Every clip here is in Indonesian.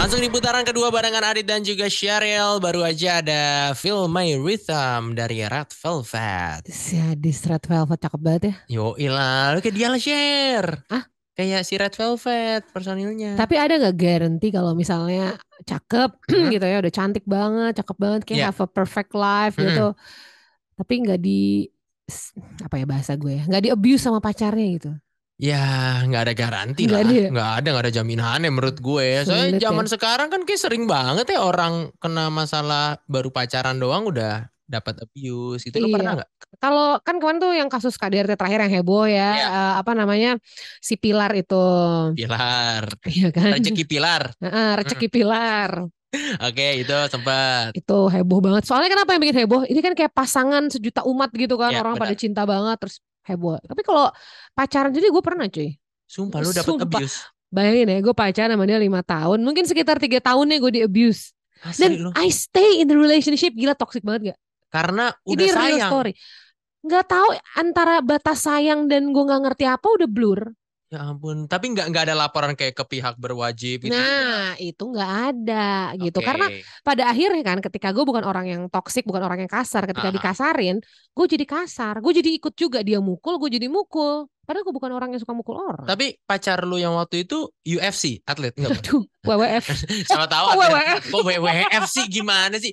Langsung di putaran kedua barengan Adit dan juga Sheryl. Baru aja ada Feel My Rhythm dari Red Velvet. Si Adis Red Velvet cakep banget ya. Yo ilah, lu kayak dia lah share. Ah, Kayak si Red Velvet personilnya. tapi ada nggak garansi kalau misalnya cakep Hah? gitu ya, udah cantik banget, cakep banget, kayak Ya. have a perfect life Mm-mm. gitu. Tapi nggak di apa ya bahasa gue ya, nggak di abuse sama pacarnya gitu. Ya, nggak ada garansi Nggak lah. ada ya. Nggak ada jaminannya menurut gue. Soalnya Sulit ya. zaman sekarang kan kayak sering banget ya orang kena masalah baru pacaran doang udah dapat abuse. Itu lo Iya. pernah nggak? Kalau kan kemarin tuh yang kasus KDRT terakhir yang heboh ya, Iya. apa namanya si Pilar itu, Pilar. iya kan? Rezeki Pilar. Heeh, Mm. Rezeki Pilar. Oke, itu sempat. Itu heboh banget. Soalnya kenapa yang bikin heboh? Ini kan kayak pasangan sejuta umat gitu kan, Ya, orang pada benar. cinta banget terus heboh. Tapi kalau pacaran jadi gue pernah cuy. Sumpah lu dapat Sumpah. abuse. Bayangin ya, gue pacaran sama dia 5 tahun. Mungkin sekitar 3 tahunnya gue di abuse. Asli Dan lu. I stay in the relationship. Gila toxic banget gak? Karena Ini udah real sayang. story. Nggak tahu antara batas sayang dan gue nggak ngerti apa udah blur. Ya ampun. Tapi nggak ada laporan kayak ke pihak berwajib gitu-gitu nggak? Nah, itu nggak ada gitu. Oke. Karena pada akhirnya kan ketika gue bukan orang yang toksik, bukan orang yang kasar, ketika Ah, ah. dikasarin, gue jadi kasar. Gue jadi ikut juga dia mukul, gue jadi mukul. Padahal gue bukan orang yang suka mukul orang. Tapi pacar lu yang waktu itu UFC, atlet nggak bukan? Aduh, WWF. Siapa tahu Kok atlet. WWF? Kok WWF sih gimana sih?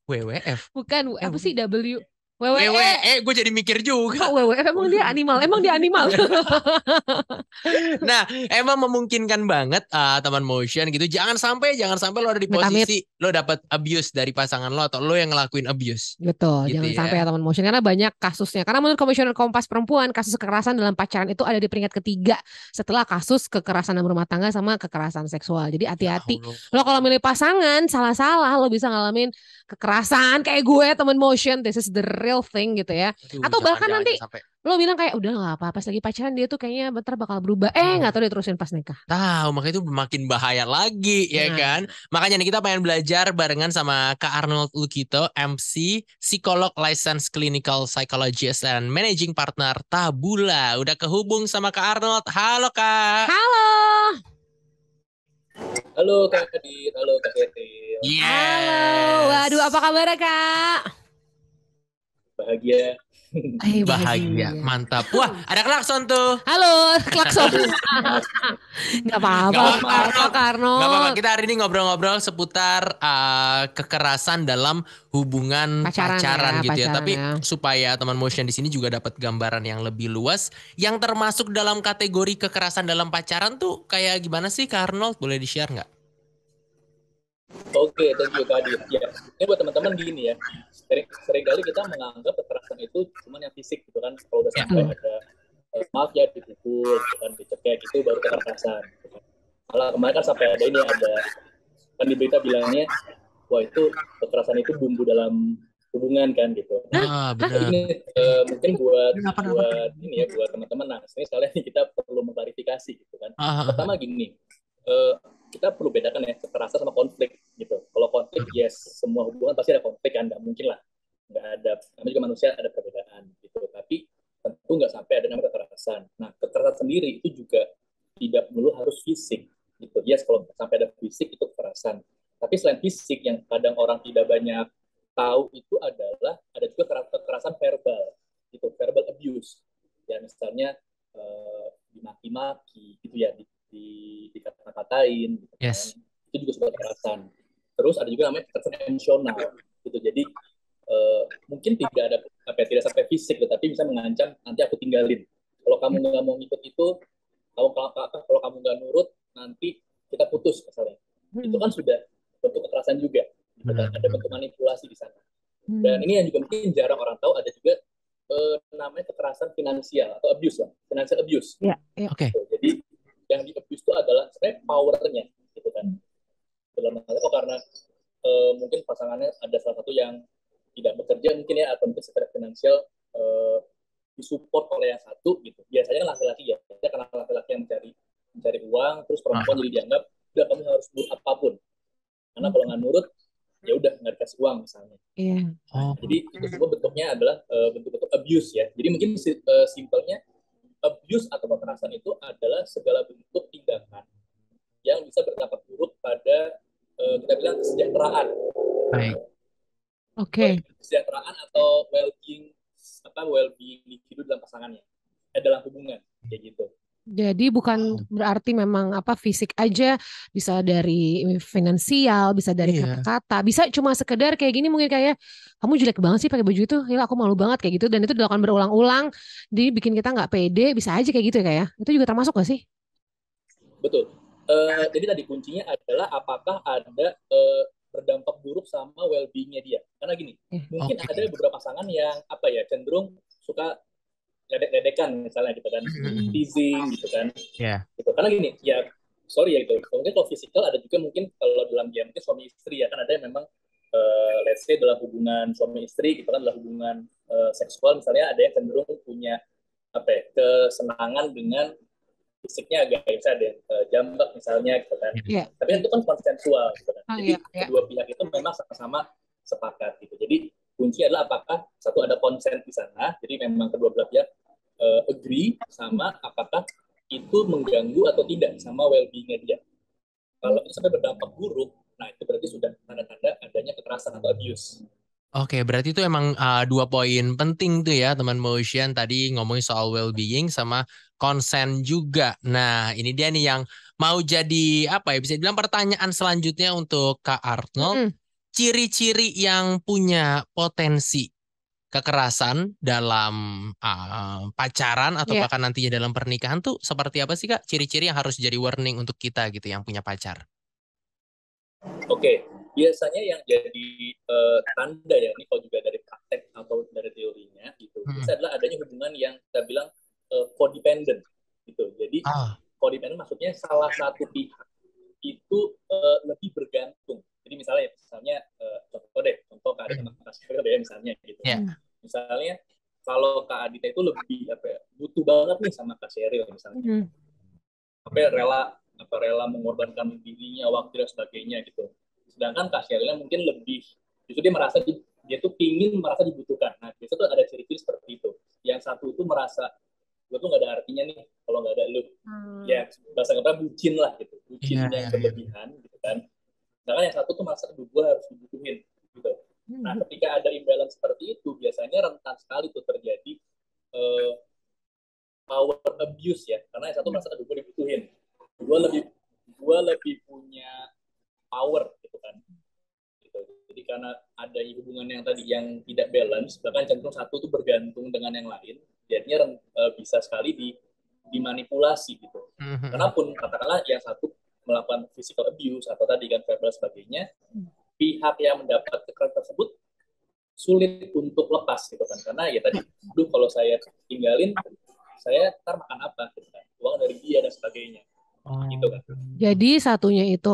WWF. Bukan, Eh apa bukan. sih W? WWE. WWE, gue jadi mikir Kok juga. WWF emang dia animal? Emang dia animal? Nah, emang memungkinkan banget teman motion gitu. Jangan sampai lo ada di Amit-amit. posisi lo dapat abuse dari pasangan lo atau lo yang ngelakuin abuse Betul, gitu jangan sampai ya ya. teman motion karena banyak kasusnya. Karena menurut Komisioner Kompas Perempuan, kasus kekerasan dalam pacaran itu ada di peringkat ketiga setelah kasus kekerasan dalam rumah tangga sama kekerasan seksual. Jadi Ya hati-hati. Allah. Lo kalau milih pasangan salah-salah lo bisa ngalamin kekerasan kayak gue teman motion. This is the real thing gitu ya. Aduh, Atau jangan bahkan jangan nanti jangan sampai. lo bilang kayak udah nggak apa-apa pas lagi pacaran dia tuh kayaknya bentar bakal berubah. Nggak tahu dia terusin pas nikah. Tahu, makanya itu makin bahaya lagi ya Nah, kan. Makanya nih kita pengen belajar barengan sama Kak Arnold Lukito, MC, psikolog, licensed clinical psychologist dan managing partner Tabula. Udah kehubung sama Kak Arnold. Halo Kak. halo, Halo Kak Adit, halo Kak Sheryl. halo, waduh apa Yes. kabar Kak? Bahagia. Bahagia, Bahagia. mantap. Wah, ada klakson tuh. Halo, klakson. Aduh, Nggak Gak apa-apa, apa-apa Arnold. Kak Gak apa-apa. Arnold. Kita hari ini ngobrol-ngobrol seputar kekerasan dalam hubungan Pacaran pacaran ya, gitu ya. pacaran Tapi ya. supaya teman motion di sini juga dapat gambaran yang lebih luas, yang termasuk dalam kategori kekerasan dalam pacaran tuh kayak gimana sih Kak Arnold? Boleh di-share nggak? oke, thank you Kak Adit. Ya, ini buat teman-teman gini ya. Seringkali kita menganggap kekerasan itu cuma yang fisik gitu kan. Kalau udah Ya. sampai ada maaf ya dipukul, gitu kan, dicekek itu baru kekerasan. Gitu kan. Malah kemarin kan sampai ada ini ada kan di berita bilangnya, wah itu kekerasan itu bumbu dalam hubungan kan gitu. Ah, Jadi benar. ini mungkin buat Kenapa? ini ya buat teman-teman. Nah, ini sekalian kita perlu mengklarifikasi gitu kan. Ah, ah, ah. Pertama gini, eh, kita perlu bedakan ya kekerasan sama konflik gitu. Kalau konflik, yes, semua hubungan pasti ada konflik kan, nggak mungkin lah, nggak ada. Namanya juga manusia ada perbedaan gitu. Tapi tentu nggak sampai ada namanya kekerasan. Nah, kekerasan sendiri itu juga tidak perlu harus fisik gitu. Yes, kalau sampai ada fisik itu kekerasan. Tapi selain fisik yang kadang orang tidak banyak tahu itu adalah ada juga kekerasan verbal, gitu, verbal abuse. Ya misalnya dimaki-maki, gitu ya, dikata-katain, gitu kan. Yes. Itu juga sebuah kekerasan. Terus ada juga namanya kekerasan emosional, gitu. Jadi mungkin tidak ada tidak sampai fisik, tetapi bisa mengancam nanti aku tinggalin. Kalau kamu nggak mau ikut itu, kalau kamu nggak nurut, nanti kita putus misalnya. Itu kan sudah bentuk kekerasan juga. Benar. Ada bentuk manipulasi di sana. Hmm. Dan ini yang juga mungkin jarang orang tahu, ada juga namanya kekerasan finansial atau abuse lah, financial abuse. Ya, ya. Oke. Jadi yang di abuse itu adalah sebenarnya powernya, gitu kan. Dalam hal itu karena mungkin pasangannya ada salah satu yang tidak bekerja mungkin ya, atau mungkin secara finansial disupport oleh yang satu gitu. Biasanya laki-laki ya, karena laki-laki yang mencari uang, terus perempuan jadi dianggap udah kamu harus nurut apapun. Karena kalau nggak nurut, ya udah nggak dikasih uang misalnya. Iya. Oh. Jadi itu semua bentuknya adalah bentuk-bentuk abuse ya. Jadi mungkin simpelnya abuse atau kekerasan itu adalah segala bentuk tindakan yang bisa berdampak buruk pada kita bilang kesejahteraan. Baik. Oke. Kesejahteraan atau well-being individu dalam pasangannya, dalam hubungan kayak gitu. Jadi bukan berarti memang fisik aja, bisa dari finansial, bisa dari Iya. kata-kata, bisa cuma sekedar kayak gini mungkin kayak kamu jelek banget sih pakai baju itu, ya aku malu banget kayak gitu, dan itu dilakukan berulang-ulang, jadi bikin kita nggak pede, bisa aja kayak gitu ya kayak, itu juga termasuk gak sih? Betul. Jadi tadi kuncinya adalah apakah ada berdampak buruk sama well-being-nya dia. Karena gini, mungkin ada beberapa pasangan yang cenderung suka ledek-ledekan misalnya gitu kan, teasing gitu kan. Yeah. Gitu. Karena gini, ya sorry ya gitu. Mungkin kalau fisikal ada juga mungkin kalau dalam dia mungkin suami istri ya kan ada yang memang let's say dalam hubungan suami istri gitu kan, dalam hubungan seksual misalnya ada yang cenderung punya kesenangan dengan fisiknya agak bisa ada jambak misalnya gitu kan. Yeah. Tapi itu kan konsensual gitu kan. Jadi Yeah. kedua pihak itu memang sama-sama sepakat gitu. Jadi kunci adalah apakah satu ada konsen di sana, jadi memang kedua belah pihak agree sama apakah itu mengganggu atau tidak sama well-being-nya dia. Kalau itu sampai berdampak buruk, nah itu berarti sudah tanda-tanda adanya kekerasan atau abuse. Oke, berarti itu emang 2 poin penting tuh ya teman Motion, tadi ngomongin soal well-being sama konsen juga. Nah, ini dia nih yang mau jadi bisa dibilang pertanyaan selanjutnya untuk Kak Arnold. Ciri-ciri yang punya potensi kekerasan dalam pacaran atau Yeah. bahkan nantinya dalam pernikahan tuh seperti apa sih Kak? Ciri-ciri yang harus jadi warning untuk kita gitu yang punya pacar. Oke, biasanya yang jadi tanda ya, ini kalau juga dari praktek atau dari teorinya gitu, bisa adalah adanya hubungan yang kita bilang codependent gitu. Jadi codependent maksudnya salah satu pihak itu lebih bergantung. Jadi misalnya contoh Kak Adita sama Kak Sheryl ya misalnya gitu. Yeah. Misalnya kalau Kak Adita itu lebih butuh banget nih sama Kak Sheryl misalnya. Rela mengorbankan dirinya, waktu dan sebagainya gitu. Sedangkan Kak Sheryl mungkin lebih justru dia tuh pingin merasa dibutuhkan. Nah, biasanya tuh ada ciri-ciri seperti itu. Yang satu tuh merasa gue tuh nggak ada artinya nih kalau nggak ada lu. Ya bahasa kata bucin lah gitu, bucin yang berlebihan gitu kan. Sedangkan yang satu tuh merasa gue harus dibutuhin gitu. Nah, ketika ada imbalance seperti itu, biasanya rentan sekali tuh terjadi power abuse ya, karena yang satu merasa gue dibutuhin, gue lebih punya power gitu kan. Gitu. Jadi karena ada hubungan yang tadi yang tidak balance, bahkan cenderung satu tuh bergantung dengan yang lain, jadinya bisa sekali dimanipulasi gitu. Karena pun katakanlah yang satu melakukan physical abuse atau tadi kan verbal sebagainya, pihak yang mendapat kekerasan tersebut sulit untuk lepas gitu kan, karena ya tadi, kalau saya tinggalin, saya ntar makan apa gitu kan, uang dari dia dan sebagainya. Gitu kan. Jadi satunya itu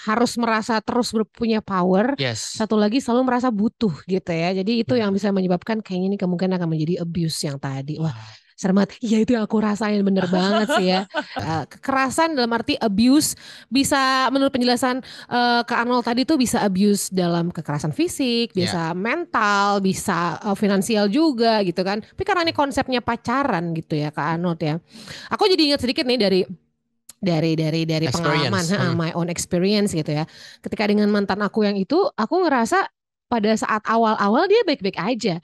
harus merasa terus punya power, satu lagi selalu merasa butuh gitu ya. Jadi itu yang bisa menyebabkan kayaknya ini kemungkinan akan menjadi abuse yang tadi. Wah, serem banget. Iya itu yang aku rasain, bener banget sih ya. Kekerasan dalam arti abuse bisa menurut penjelasan Kak Arnold tadi tuh bisa abuse dalam kekerasan fisik, bisa mental, bisa finansial juga gitu kan. Tapi karena ini konsepnya pacaran gitu ya Kak Arnold ya. Aku jadi ingat sedikit nih dari pengalaman, my own experience gitu ya. Ketika dengan mantan aku yang itu, aku ngerasa pada saat awal-awal dia baik-baik aja.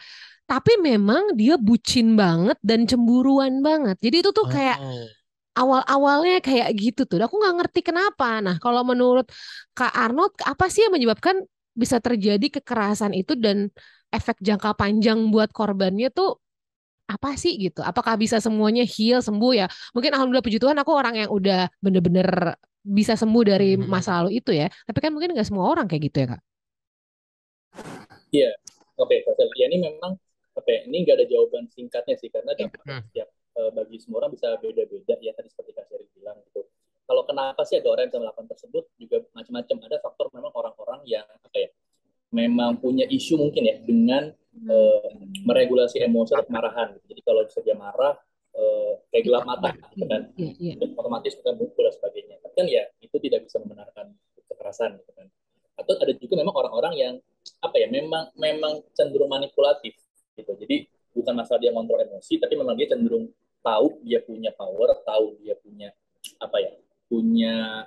Tapi memang dia bucin banget dan cemburuan banget. Jadi itu tuh kayak awal-awalnya kayak gitu tuh. Aku nggak ngerti kenapa. Nah, kalau menurut Kak Arnold, apa sih yang menyebabkan bisa terjadi kekerasan itu dan efek jangka panjang buat korbannya tuh apa sih gitu? Apakah bisa semuanya heal, sembuh ya? Mungkin alhamdulillah puji Tuhan aku orang yang udah bener-bener bisa sembuh dari masa lalu itu ya. Tapi kan mungkin nggak semua orang kayak gitu ya Kak? Iya, ya ini memang ini nggak ada jawaban singkatnya sih, karena setiap bagi semua orang bisa beda-beda ya, tadi seperti Kak Sheryl bilang gitu. Kalau kenapa sih ada orang yang bisa melakukan tersebut juga macam-macam. Ada faktor memang orang-orang yang memang punya isu mungkin ya dengan meregulasi emosi atau kemarahan. Jadi kalau dia marah kayak gelap mata gitu kan, otomatis kita mukul dan sebagainya. Tapi kan ya itu tidak bisa membenarkan kekerasan gitu kan. Atau ada juga memang orang-orang yang memang cenderung manipulatif gitu. Jadi bukan masalah dia kontrol emosi, tapi memang dia cenderung tahu dia punya power, tahu dia punya punya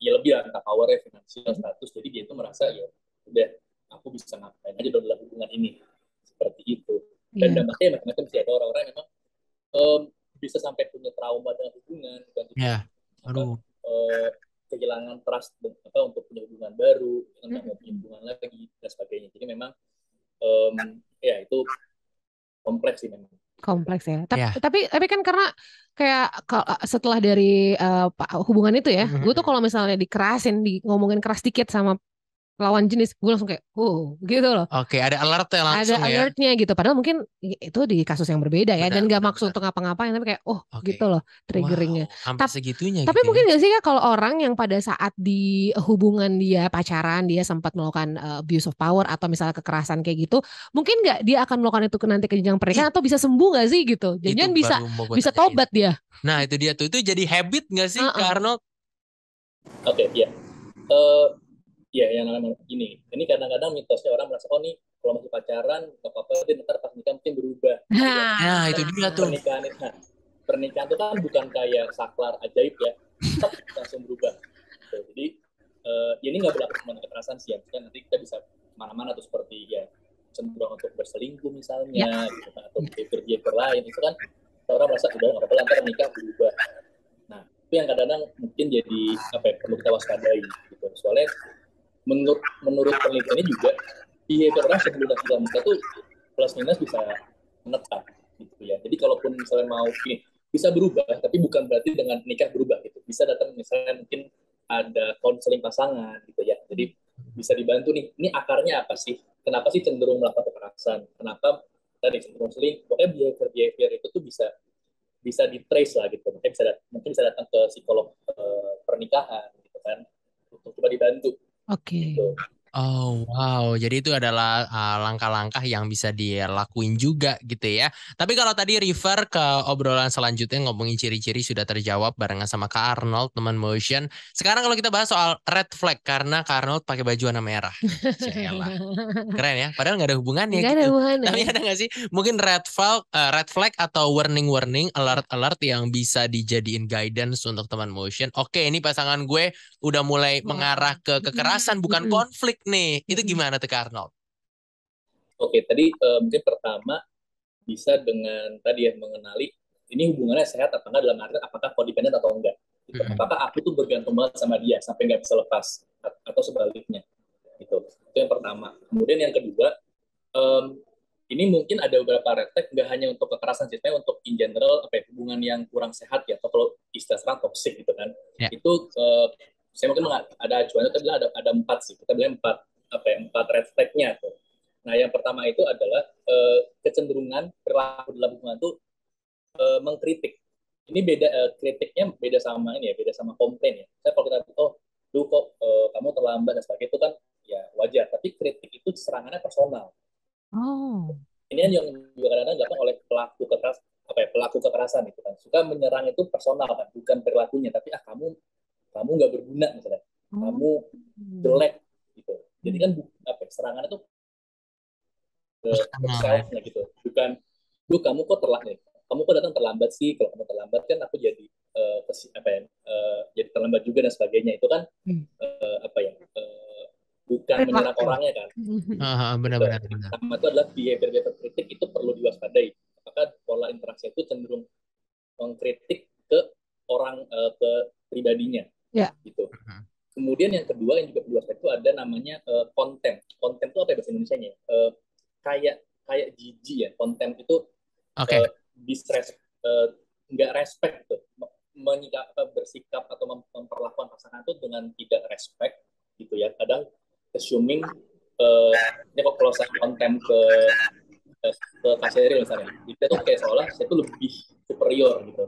ya lebih lah, entah power, finansial, status, jadi dia itu merasa ya udah aku bisa ngapain aja dalam hubungan ini, seperti itu. Dan Iya. dampaknya macam-macam sih. Ada orang-orang yang memang em, bisa sampai punya trauma dengan hubungan, dan Ya. apa Aduh. kehilangan trust apa untuk punya hubungan baru, nggak mau punya Mm-mm. hubungan lagi dan sebagainya. Jadi memang ya itu kompleks sih memang. Kompleks ya. Ya. Tapi kan karena kayak setelah dari hubungan itu ya, gue tuh Mhm. kalau misalnya dikerasin, ngomongin keras dikit sama lawan jenis, gue langsung kayak, gitu loh. Oke, ada alert ya Ada langsung ya. alertnya gitu. Padahal mungkin itu di kasus yang berbeda ya, dan Benar, gak benar, maksud benar. untuk ngapa-ngapain, tapi kayak, Oke. gitu loh triggeringnya. Wow, sampai Tapi segitunya tapi gitu ya. mungkin gak sih Kak, kalau orang yang pada saat di hubungan dia pacaran, dia sempat melakukan abuse of power atau misalnya kekerasan kayak gitu, mungkin gak dia akan melakukan itu ke nanti ke jenjang Ih, pernikahan, atau bisa sembuh gak sih gitu? itu Jangan bisa baru mau gue bisa tanyain. tobat dia. Nah, itu dia tuh. Itu jadi habit nggak sih, Heeh. Kak Arnold? Oke, ya. Eh, ya, yang namanya gini. Ini kadang-kadang mitosnya orang merasa, oh nih kalau masih pacaran nggak apa-apa, dia ntar pas nikah mungkin berubah. Gitu. Nah, Nah, itu dia tuh. Pernikahan itu, nah, pernikahan itu kan bukan kayak saklar ajaib ya, tek, langsung berubah. Gitu. Jadi ya ini nggak berlaku cuma kekerasan sih ya. Maksudnya nanti kita bisa kemana-mana tuh, seperti ya cenderung untuk berselingkuh ya. misalnya, gitu kan, atau behavior lain itu kan orang merasa udah nggak apa-apa, ntar nikah berubah. Nah, itu yang kadang-kadang mungkin jadi apa ya, perlu kita waspadai gitu. Soalnya menurut penelitiannya juga behavior orang sebelum dan setelah nikah tuh plus minus bisa menetap gitu ya. Jadi kalaupun misalnya mau ini bisa berubah, tapi bukan berarti dengan nikah berubah gitu. Bisa datang misalnya mungkin ada konseling pasangan gitu ya. Jadi bisa dibantu nih. Ini akarnya apa sih? Kenapa sih cenderung melakukan kekerasan? Kenapa tadi cenderung konseling? Pokoknya behavior itu tuh bisa bisa di trace lah gitu. Mungkin bisa datang ke psikolog pernikahan gitu kan, untuk coba dibantu Oke. gitu. Oh wow, jadi itu adalah langkah-langkah yang bisa dilakuin juga gitu ya. Tapi kalau tadi refer ke obrolan selanjutnya ngomongin ciri-ciri sudah terjawab barengan sama Kak Arnold teman Motion. Sekarang kalau kita bahas soal red flag karena Kak Arnold pakai baju warna merah. Cialah. Keren ya, padahal nggak ada hubungannya Gak ada gitu. hubungannya Tapi ya. ada nggak sih mungkin red flag atau warning alert yang bisa dijadiin guidance untuk teman Motion. Oke, ini pasangan gue udah mulai mengarah ke kekerasan bukan Mm-mm. konflik nih. Itu Mm-mm. gimana tuh Kak Arnold? Oke, tadi mungkin pertama bisa dengan tadi ya mengenali ini hubungannya sehat apa enggak, dalam arti apakah codependent atau enggak. Gitu. Mm-mm. Apakah aku tuh bergantung banget sama dia sampai nggak bisa lepas atau sebaliknya. Gitu. Itu yang pertama. Kemudian yang kedua, um, ini mungkin ada beberapa red flag, nggak hanya untuk kekerasan, sebenarnya untuk in general apa ya, hubungan yang kurang sehat ya, atau kalau istilah sekarang toxic gitu kan. Ya. Itu saya mungkin ada acuannya, kita bilang ada 4 sih. Kita bilang 4 apa ya, 4 red flag-nya tuh. Nah, yang pertama itu adalah kecenderungan perilaku dalam hubungan itu mengkritik. Ini beda, kritiknya beda sama ini ya, beda sama komplain ya. Saya kalau kita lu kok kamu terlambat dan sebagainya, itu kan ya wajar. Tapi kritik itu serangannya personal. Oh. Ini yang juga kadang-kadang dilakukan oleh pelaku kekerasan itu kan. Suka menyerang itu personal kan, bukan perilakunya, tapi kamu nggak berguna misalnya, Oh. kamu jelek gitu. Jadi kan serangan itu ke Personal ya. self-nya gitu, bukan kamu kok terlambat, kamu kok datang terlambat sih, kalau kamu terlambat kan aku jadi jadi terlambat juga dan sebagainya. Itu kan bukan menyerang Perilaku. orangnya kan. Gitu. Benar-benar benar. Sama itu adalah behavior kritik, itu perlu diwaspadai. Apakah pola interaksi itu cenderung mengkritik ke orang, ke pribadinya, Ya. gitu. Kemudian yang kedua yang juga perlu diwaspadai itu ada namanya konten. Konten itu apa ya bahasa Indonesianya? Kayak jijik ya. Konten itu Oke. nggak respect tuh, bersikap atau memperlakukan pasangan itu dengan tidak respect gitu ya. Kadang assuming ini kalau saya konten ke Kaseri misalnya, itu tuh kayak seolah saya tuh lebih superior gitu.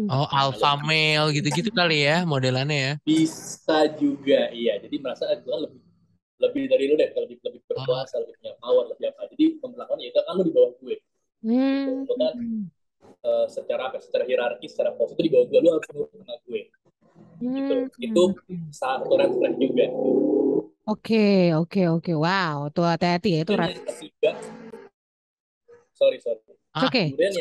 Oh, alpha male gitu-gitu kali ya modelannya ya. Bisa juga, iya. Jadi merasa gue kan lebih dari lu deh, lebih berkuasa, lebih punya power, lebih apa. Jadi pemberlakuan itu kan lu di bawah gue. Gitu. Lu kan secara hierarki, secara posisi itu di bawah gue, lu harus nurut sama gue. Gitu. Itu satu red flag juga. Oke. Wow, tuh hati-hati ya itu Kemudian yang ketiga, sorry. Oke. Kemudian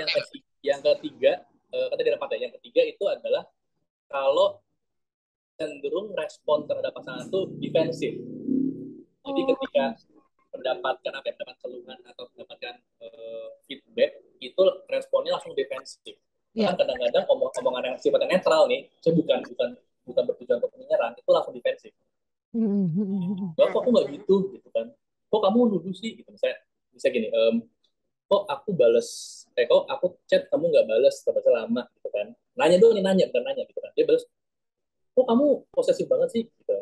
yang ketiga, kan tadi ada 4 ya. Yang ketiga itu adalah kalau respon terhadap pasangan itu defensif. Jadi ketika mendapatkan keluhan atau mendapatkan feedback, itu responnya langsung defensif. Iya. Bahkan kadang-kadang omongan yang sifatnya netral nih, saya bukan bertujuan untuk menyerang, itu langsung defensif. Kok aku nggak gitu kan? Kok kamu nuduh sih? Gitu. Bisa gini, kok aku chat kamu nggak balas terus lama gitu kan? Nanya bukan nanya gitu kan? Dia balas, kok kamu posesif banget sih? Gitu.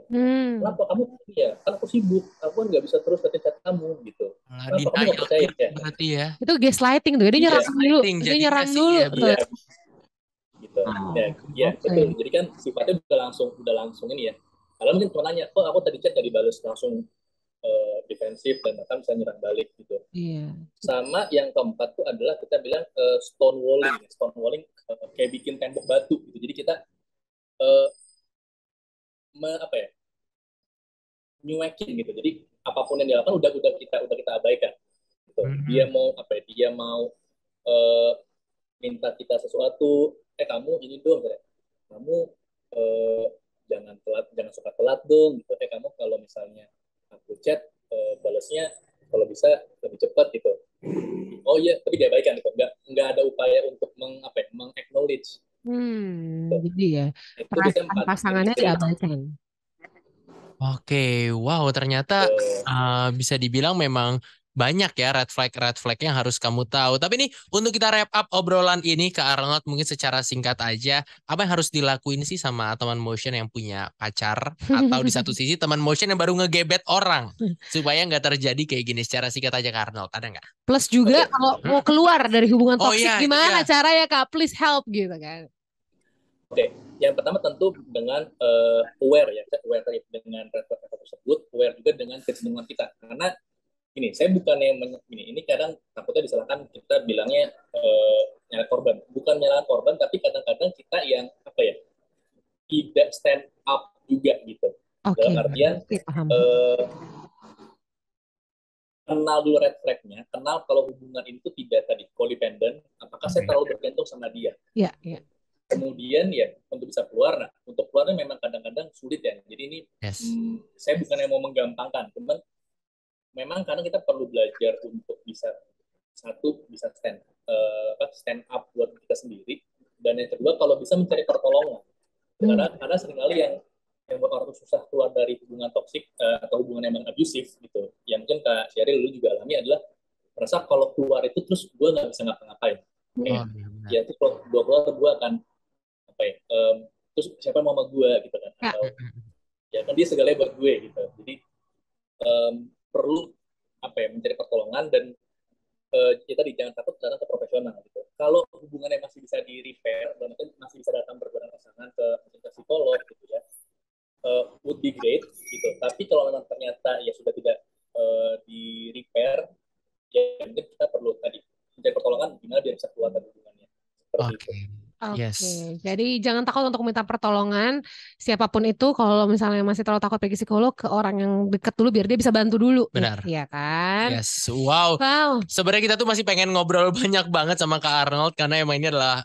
Kenapa kamu? Ya, kan aku sibuk, aku kan nggak bisa terus liatin chat kamu gitu. Kenapa kamu nggak percaya? Ya? Berarti ya. Itu gaslighting tuh, dia nyerang dulu, dia nyerang dulu. Iya, gitu. Ya, betul. Jadi kan sifatnya udah langsung ini ya. Kalau mungkin cuma nanya, kok aku tadi chat nggak dibalas, langsung defensif dan bahkan bisa nyerang balik gitu. Iya. Sama yang keempat tuh adalah kita bilang stonewalling. Stonewalling kayak bikin tembok batu gitu. Jadi kita nyuekin gitu. Jadi apapun yang dilakukan udah kita abaikan. Gitu. Dia mau minta kita sesuatu, kamu ini dong, kamu jangan suka telat dong, gitu. Kamu kalau misalnya aku chat balasnya kalau bisa lebih cepat gitu. Oh iya, tapi diabaikan gitu. Nggak ada upaya untuk meng-acknowledge. Jadi ya perasaan pasangannya diabaikan. Oke, wow, ternyata bisa dibilang memang banyak ya red flag yang harus kamu tahu. Tapi nih untuk kita wrap up obrolan ini ke Arnold, mungkin secara singkat aja, apa yang harus dilakuin sih sama teman motion yang punya pacar atau di satu sisi teman motion yang baru ngegebet orang supaya nggak terjadi kayak gini, secara singkat aja Kak Arnold, ada nggak? Plus juga kalau mau keluar dari hubungan toksik gimana caranya Kak? Please help gitu kan. Oke, yang pertama tentu dengan aware dengan red flag tersebut, aware juga dengan kecenderungan kita. Karena saya bukannya ini kadang takutnya disalahkan, kita bilangnya nyalakan korban. Bukan nyalakan korban, tapi kadang-kadang kita yang tidak stand up juga gitu. Dalam artian kenal dulu red flag-nya, kenal kalau hubungan itu tidak codependent, apakah saya terlalu bergantung sama dia. Iya. Kemudian untuk bisa keluar, untuk keluarnya memang kadang-kadang sulit ya. Jadi ini saya bukan yang mau menggampangkan, cuman memang karena kita perlu belajar untuk bisa stand up buat kita sendiri, dan yang kedua kalau bisa mencari pertolongan. Karena seringkali yang buat orang susah keluar dari hubungan toksik atau hubungan yang abusif gitu. Yang mungkin Kak Sheryl dulu juga alami adalah merasa kalau keluar itu terus gue nggak bisa ngapa-ngapain. Terus kalau gue keluar gue akan terus siapa yang mau sama gue gitu kan, atau kan dia segalanya buat gue gitu. Jadi perlu mencari pertolongan, dan tadi jangan takut datang ke profesional gitu. Kalau hubungannya masih bisa di repair dan masih bisa datang berdua pasangan ke psikolog gitu ya, would be great gitu. Tapi kalau memang ternyata sudah tidak di repair, mungkin kita perlu tadi mencari pertolongan gimana biar bisa keluar dari hubungannya. Seperti itu. Oke, jadi jangan takut untuk minta pertolongan siapapun itu. Kalau misalnya masih terlalu takut pergi psikolog, ke orang yang dekat dulu biar dia bisa bantu dulu. Benar. Iya kan? Yes, wow. Sebenarnya kita tuh masih pengen ngobrol banyak banget sama Kak Arnold karena emang ini adalah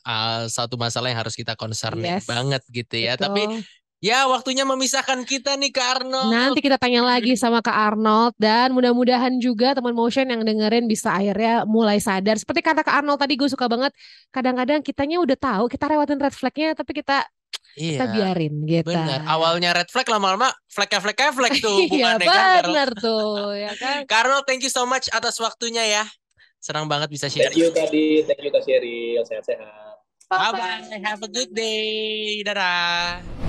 satu masalah yang harus kita concernin banget gitu ya. Betul. Tapi ya waktunya memisahkan kita nih Kak Arnold. Nanti kita tanya lagi sama Kak Arnold, dan mudah-mudahan juga teman motion yang dengerin bisa akhirnya mulai sadar. Seperti kata Kak Arnold tadi, gue suka banget. Kadang-kadang kitanya udah tahu, kita lewatin red flag-nya, tapi kita biarin gitu. Benar. Awalnya red flag, lama-lama flag tuh hubungannya kan. Benar tuh, ya kan. Kak Arnold, thank you so much atas waktunya ya. Senang banget bisa share. Thank you Kak Sheryl, sehat-sehat. Bye-bye, have a good day. Dadah.